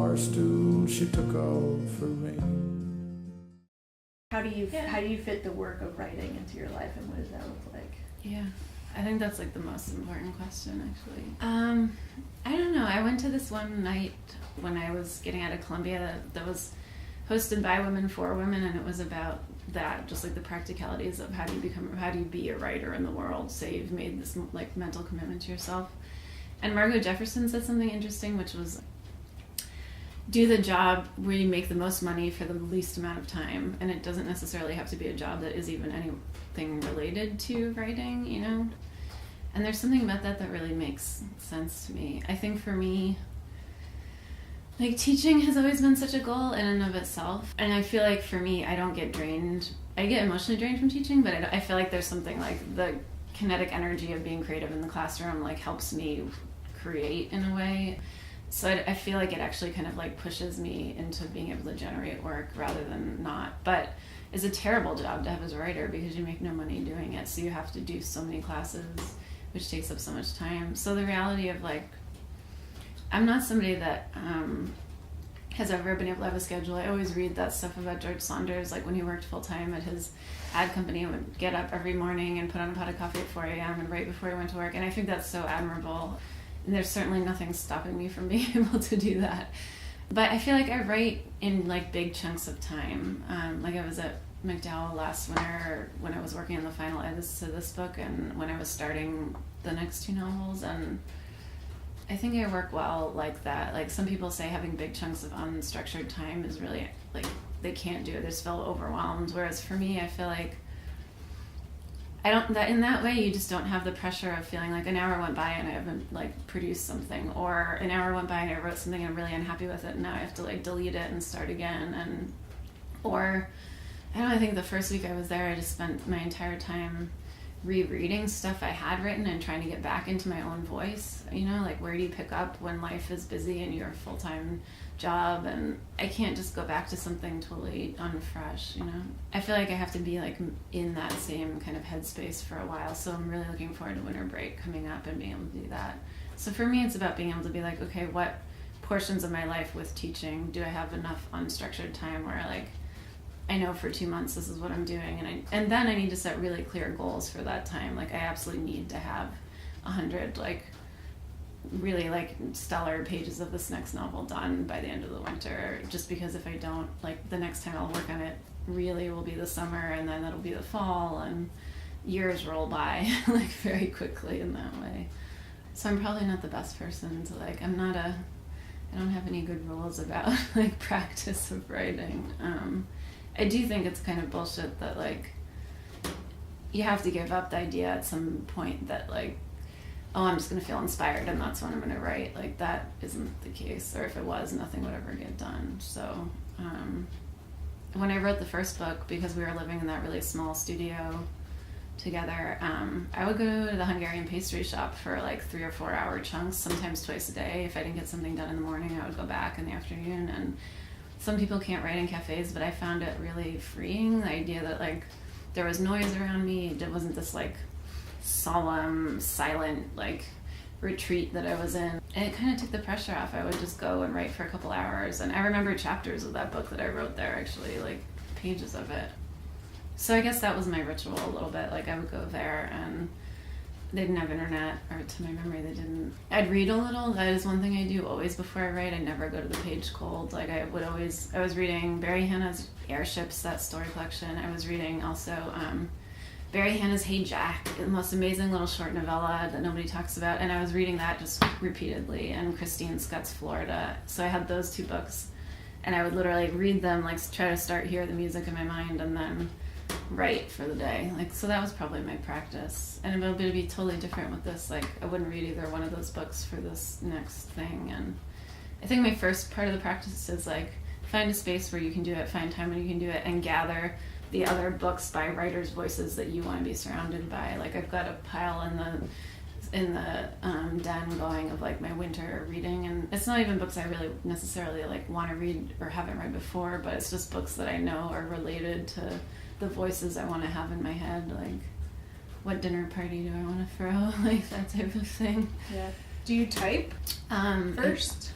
bar stool she took off her ring. How do you fit the work of writing into your life, and what does that look like? Yeah, I think that's like the most important question, actually. I don't know. I went to this one night when I was getting out of Columbia that was hosted by women for women, and it was about that, just like the practicalities of how do you be a writer in the world, say you've made this like mental commitment to yourself. And Margot Jefferson said something interesting, which was, do the job where you make the most money for the least amount of time. And it doesn't necessarily have to be a job that is even anything related to writing, you know? And there's something about that really makes sense to me. I think for me, like, teaching has always been such a goal in and of itself. And I feel like for me, I don't get drained. I get emotionally drained from teaching, but I feel like there's something like the kinetic energy of being creative in the classroom like helps me create in a way. So I feel like it actually kind of like pushes me into being able to generate work rather than not. But it's a terrible job to have as a writer because you make no money doing it. So you have to do so many classes, which takes up so much time. So the reality of like, I'm not somebody that has ever been able to have a schedule. I always read that stuff about George Saunders, like when he worked full time at his ad company and would get up every morning and put on a pot of coffee at 4 a.m. and write before he went to work. And I think that's so admirable. And there's certainly nothing stopping me from being able to do that. But I feel like I write in like big chunks of time. Like I was at McDowell last winter when I was working on the final edits to this book and when I was starting the next two novels. And I think I work well like that. Like some people say having big chunks of unstructured time is really like they can't do it. They just feel overwhelmed. Whereas for me, I feel like in that way you just don't have the pressure of feeling like an hour went by and I haven't like produced something, or an hour went by and I wrote something and I'm really unhappy with it and now I have to like delete it and start again. Or I don't know, I think the first week I was there I just spent my entire time rereading stuff I had written and trying to get back into my own voice, you know, like where do you pick up when life is busy and you're a full-time job, and I can't just go back to something totally unfresh, you know. I feel like I have to be like in that same kind of headspace for a while, so I'm really looking forward to winter break coming up and being able to do that. So for me it's about being able to be like, okay, what portions of my life with teaching do I have enough unstructured time where like I know for 2 months this is what I'm doing, and then I need to set really clear goals for that time. Like I absolutely need to have 100 like really like stellar pages of this next novel done by the end of the winter, just because if I don't, like the next time I'll work on it really will be the summer, and then it'll be the fall, and years roll by like very quickly in that way. So I'm probably not the best person to like, I don't have any good rules about like practice of writing. I do think it's kind of bullshit that like you have to give up the idea at some point that like, oh, I'm just going to feel inspired and that's when I'm going to write. Like that isn't the case, or if it was, nothing would ever get done. So when I wrote the first book, because we were living in that really small studio together, I would go to the Hungarian pastry shop for like 3 or 4 hour chunks, sometimes twice a day. If I didn't get something done in the morning, I would go back in the afternoon. And some people can't write in cafes, but I found it really freeing, the idea that like there was noise around me. It wasn't this like solemn, silent like retreat that I was in. And it kind of took the pressure off. I would just go and write for a couple hours. And I remember chapters of that book that I wrote there, actually, like pages of it. So I guess that was my ritual a little bit. Like I would go there, and they didn't have internet, or to my memory they didn't. I'd read a little. That is one thing I do always before I write. I never go to the page cold. Like I was reading Barry Hannah's Airships, that story collection. I was reading also Barry Hannah's Hey Jack, the most amazing little short novella that nobody talks about. And I was reading that just repeatedly, and Christine Scott's Florida. So I had those 2 books, and I would literally read them, like try to hear the music in my mind, and then write for the day. Like, so that was probably my practice. And it'll be totally different with this. Like I wouldn't read either one of those books for this next thing. And I think my first part of the practice is like find a space where you can do it, find time when you can do it, and gather the other books by writers' voices that you want to be surrounded by. Like I've got a pile in the den going of like my winter reading, and it's not even books I really necessarily like want to read or haven't read before, but it's just books that I know are related to the voices I want to have in my head, like what dinner party do I want to throw, like that type of thing. Yeah. Do you type first?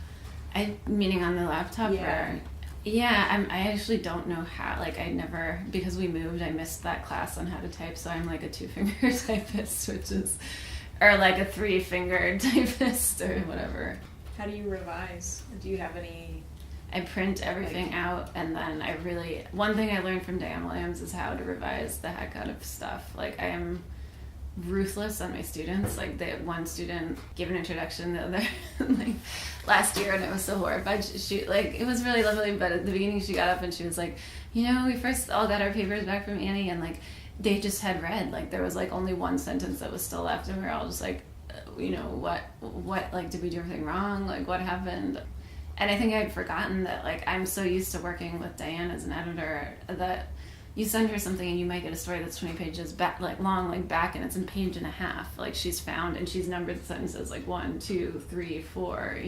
Meaning on the laptop? Yeah. Or, yeah, I actually don't know how. Like, I never, because we moved, I missed that class on how to type, so I'm like a 2-finger typist, which is, or like a 3-finger typist or whatever. How do you revise? Do you have any? I print everything out, and then one thing I learned from Diane Williams is how to revise the heck out of stuff. Like, I am ruthless on my students. Like, one student gave an introduction the other like last year, and I was so horrified. She like, it was really lovely, but at the beginning she got up and she was like, we first all got our papers back from Annie, and like they just had read, like there was like only one sentence that was still left, and we were all just like, what like, did we do everything wrong? Like, what happened? And I think I'd forgotten that, like, I'm so used to working with Diane as an editor that you send her something and you might get a story that's 20 pages back, like long, like back, and it's a page and a half. Like, she's found and she's numbered the sentences like 1, 2, 3, 4,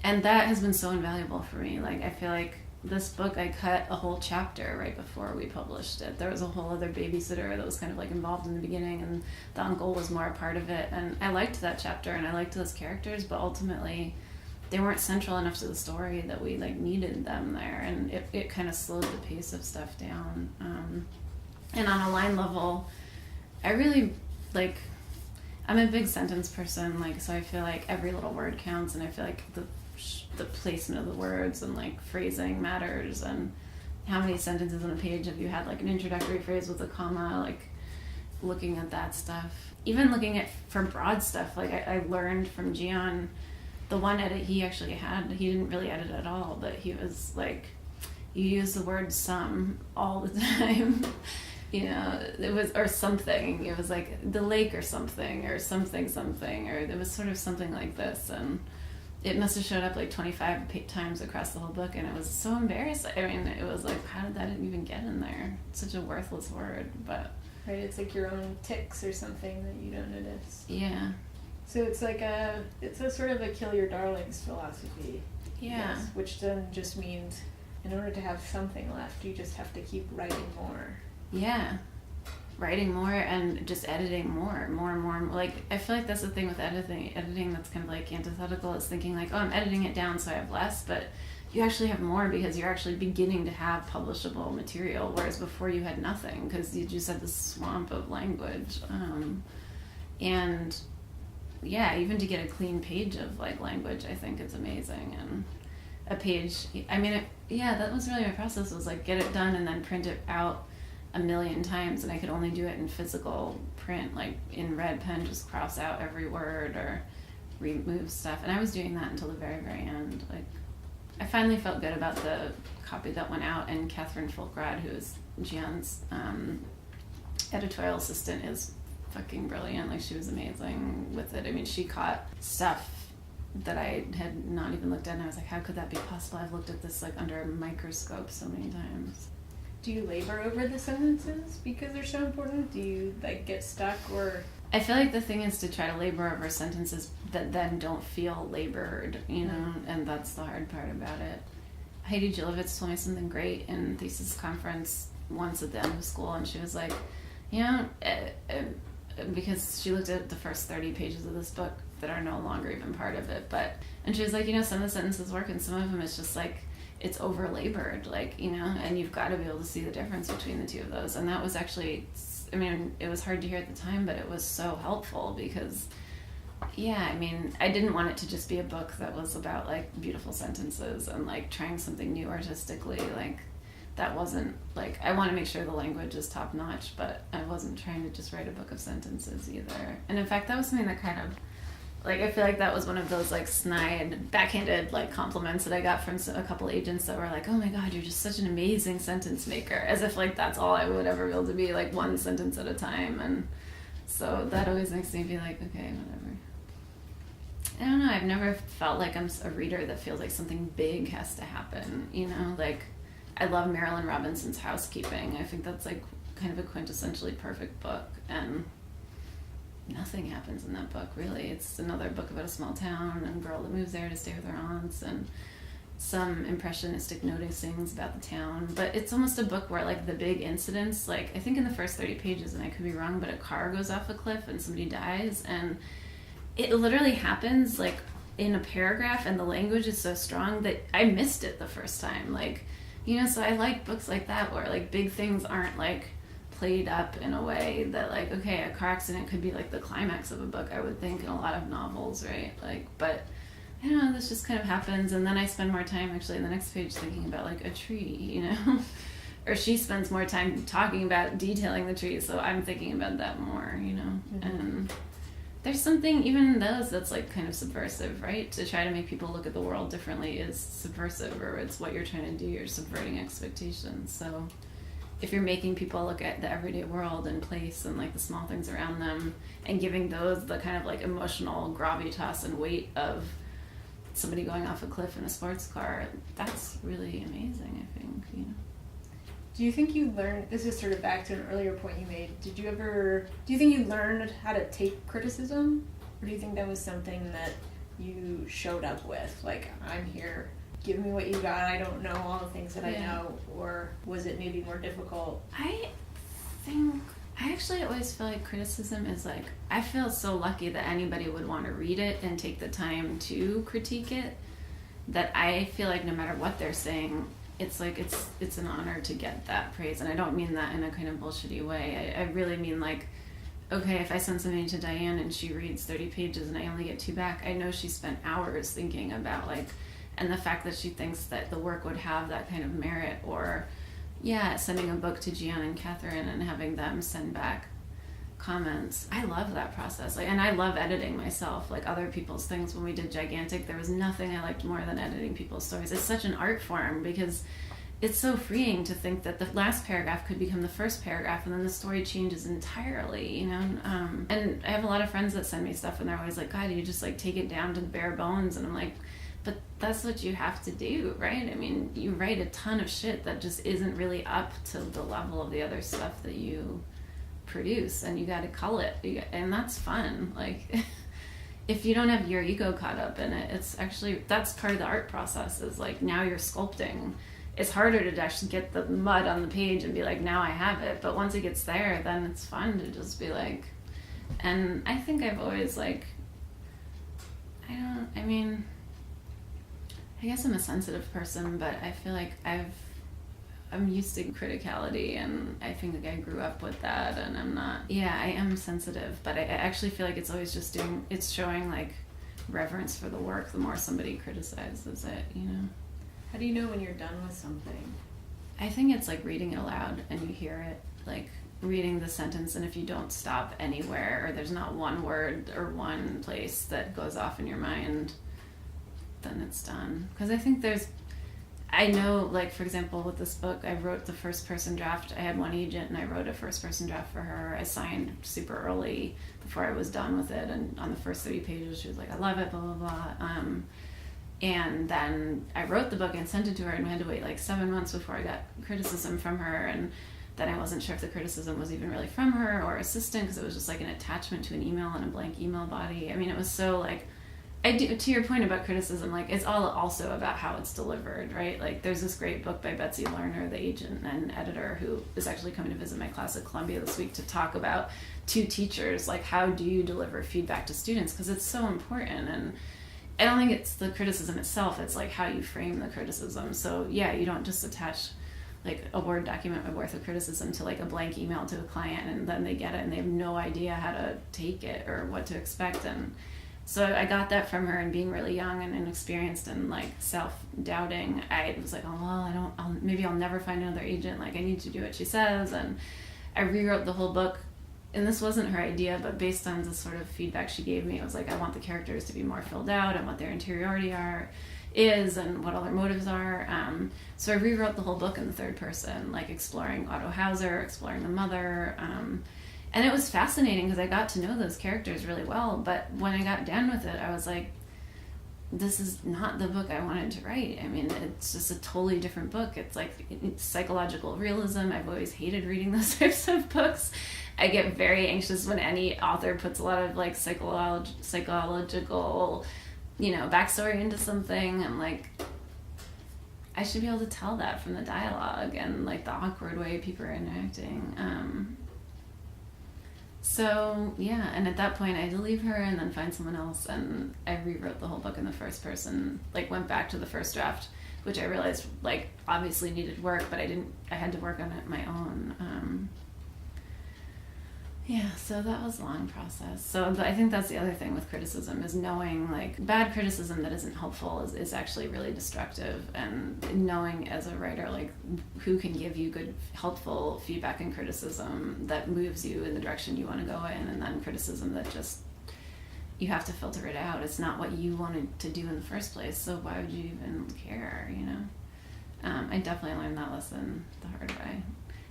and that has been so invaluable for me. Like, I feel like this book, I cut a whole chapter right before we published it. There was a whole other babysitter that was kind of like involved in the beginning, and the uncle was more a part of it. And I liked that chapter and I liked those characters, but ultimately they weren't central enough to the story that we like needed them there, and it kind of slowed the pace of stuff down. And on a line level, I really like, I'm a big sentence person, like, so I feel like every little word counts, and I feel like the placement of the words and like phrasing matters, and how many sentences on a page have you had like an introductory phrase with a comma, like looking at that stuff. Even looking at for broad stuff, like I learned from Gian, the one edit he actually had, he didn't really edit at all, but he was like, you use the word some all the time. It was, or something, it was like the lake or something, or something, or it was sort of something like this, and it must have showed up like 25 times across the whole book, and it was so embarrassing. I mean, it was like, how did that even get in there? It's such a worthless word, but... Right, it's like your own tics or something that you don't notice. Yeah. So it's like it's a sort of a kill your darlings philosophy. Yeah. Yes, which then just means in order to have something left, you just have to keep writing more. Yeah. Writing more and just editing more. Like, I feel like that's the thing with editing that's kind of like antithetical. It's thinking like, oh, I'm editing it down so I have less, but you actually have more because you're actually beginning to have publishable material, whereas before you had nothing because you just had this swamp of language. And yeah, even to get a clean page of like language, I think it's amazing. And a page, I mean, that was really my process, was like get it done and then print it out 1,000,000 times, and I could only do it in physical print, like in red pen, just cross out every word or remove stuff. And I was doing that until the very, very end. Like, I finally felt good about the copy that went out, and Catherine Fulkrad, who is Gian's editorial assistant, is fucking brilliant. Like, she was amazing with it. I mean, she caught stuff that I had not even looked at, and I was like, how could that be possible? I've looked at this like under a microscope so many times. Do you labor over the sentences because they're so important? Do you like get stuck, or? I feel like the thing is to try to labor over sentences that then don't feel labored, and that's the hard part about it. Heidi Jilovitz told me something great in thesis conference once at the end of school, and she was like, because she looked at the first 30 pages of this book that are no longer even part of it, and she was like, some of the sentences work and some of them it's just like, it's over labored, like, and you've got to be able to see the difference between the two of those. And that was actually, I mean, it was hard to hear at the time, but it was so helpful because, I mean, I didn't want it to just be a book that was about like beautiful sentences and like trying something new artistically. Like, that wasn't like, I want to make sure the language is top notch, but I wasn't trying to just write a book of sentences either. And in fact, that was something that kind of, like, I feel like that was one of those like snide, backhanded like compliments that I got from a couple agents that were like, oh my god, you're just such an amazing sentence maker, as if like that's all I would ever be able to be, like one sentence at a time. And so that always makes me be like, okay, whatever. I don't know, I've never felt like I'm a reader that feels like something big has to happen, like I love Marilyn Robinson's Housekeeping. I think that's like kind of a quintessentially perfect book, and nothing happens in that book, really. It's another book about a small town and a girl that moves there to stay with her aunts and some impressionistic noticings about the town. But it's almost a book where, like, the big incidents, like, I think in the first 30 pages, and I could be wrong, but a car goes off a cliff and somebody dies, and it literally happens, like, in a paragraph, and the language is so strong that I missed it the first time. Like, you know, so I like books like that where like big things aren't like played up in a way that like, okay, a car accident could be like the climax of a book, I would think, in a lot of novels, right? Like, but I don't know, this just kind of happens, and then I spend more time actually in the next page thinking about like a tree, you know. Or she spends more time talking about detailing the tree, so I'm thinking about that more, you know. And there's something, even in those, that's like kind of subversive, right? To try to make people look at the world differently is subversive, or it's what you're trying to do, you're subverting expectations. So if you're making people look at the everyday world and place and like the small things around them and giving those the kind of like emotional gravitas and weight of somebody going off a cliff in a sports car, that's really amazing, I think, you know. Do you think you learned, this is sort of back to an earlier point you made, do you think you learned how to take criticism? Or do you think that was something that you showed up with? Like, I'm here, give me what you got, I don't know all the things that I know. Or was it maybe more difficult? I actually always feel like criticism is like, I feel so lucky that anybody would want to read it and take the time to critique it, that I feel like no matter what they're saying, it's like it's an honor to get that praise. And I don't mean that in a kind of bullshitty way. I really mean like, okay, if I send something to Diane and she reads 30 pages and I only get 2 back, I know she spent hours thinking about like, and the fact that she thinks that the work would have that kind of merit. Or sending a book to Gian and Catherine and having them send back comments. I love that process. Like, and I love editing myself, like other people's things. When we did Gigantic, there was nothing I liked more than editing people's stories. It's such an art form because it's so freeing to think that the last paragraph could become the first paragraph and then the story changes entirely, you know. And I have a lot of friends that send me stuff and they're always like, God, you just like take it down to the bare bones. And I'm like, but that's what you have to do, right? I mean, you write a ton of shit that just isn't really up to the level of the other stuff that you produce, and you got to cull it, and that's fun. Like, if you don't have your ego caught up in it, it's actually, that's part of the art process, is like, now you're sculpting. It's harder to actually get the mud on the page and be like, now I have it, but once it gets there, then it's fun to just be like, and I think I've always like, I guess I'm a sensitive person, but I feel like I'm used to criticality, and I think like I grew up with that, and I am sensitive, but I actually feel like it's always just it's showing like reverence for the work the more somebody criticizes it, you know. How do you know when you're done with something? I think it's like reading it aloud and you hear it, like reading the sentence, and if you don't stop anywhere, or there's not one word or one place that goes off in your mind, then it's done. Because I think I know, like, for example, with this book, I wrote the first person draft. I had one agent and I wrote a first person draft for her. I signed super early before I was done with it, and on the first 30 pages she was like, I love it, blah blah blah. And then I wrote the book and sent it to her, and we had to wait like 7 months before I got criticism from her, and then I wasn't sure if the criticism was even really from her or assistant, because it was just like an attachment to an email and a blank email body. I mean, it was so like, to your point about criticism, like, it's all also about how it's delivered, right? Like, there's this great book by Betsy Lerner, the agent and editor, who is actually coming to visit my class at Columbia this week to talk about, to teachers, like, how do you deliver feedback to students? Because it's so important. And I don't think it's the criticism itself, it's like how you frame the criticism. So yeah, you don't just attach like a Word document worth of criticism to like a blank email to a client, and then they get it and they have no idea how to take it or what to expect. And so I got that from her, and being really young and inexperienced and like self-doubting, I was like, oh well, maybe I'll never find another agent, like I need to do what she says. And I rewrote the whole book, and this wasn't her idea, but based on the sort of feedback she gave me, it was like, I want the characters to be more filled out and what their interiority is and what all their motives are. So I rewrote the whole book in the third person, like exploring Otto Hauser, exploring the mother. And it was fascinating because I got to know those characters really well. But when I got done with it, I was like, this is not the book I wanted to write. I mean, it's just a totally different book. It's like, it's psychological realism. I've always hated reading those types of books. I get very anxious when any author puts a lot of like psychological, backstory into something. I'm like, I should be able to tell that from the dialogue and like the awkward way people are interacting. So yeah, and at that point I had to leave her and then find someone else, and I rewrote the whole book in the first person, like went back to the first draft, which I realized like obviously needed work, but I had to work on it my own. Yeah, so that was a long process. So I think that's the other thing with criticism, is knowing like bad criticism that isn't helpful is actually really destructive, and knowing as a writer like who can give you good helpful feedback and criticism that moves you in the direction you want to go in, and then criticism that just you have to filter it out. It's not what you wanted to do in the first place, so why would you even care, you know? I definitely learned that lesson the hard way.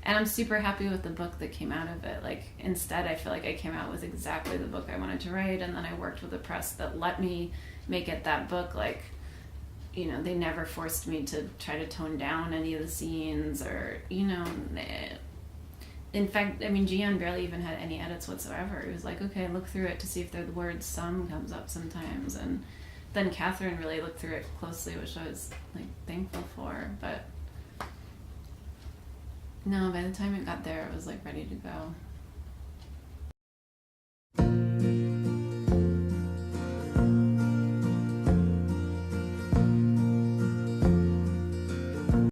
And I'm super happy with the book that came out of it. Like, instead, I feel like I came out with exactly the book I wanted to write, and then I worked with a press that let me make it that book. Like, you know, they never forced me to try to tone down any of the scenes, or, you know, in fact, I mean, Gian barely even had any edits whatsoever. He was like, okay, look through it to see if the word some comes up sometimes. And then Catherine really looked through it closely, which I was, like, thankful for, but... No, by the time it got there, it was like ready to go.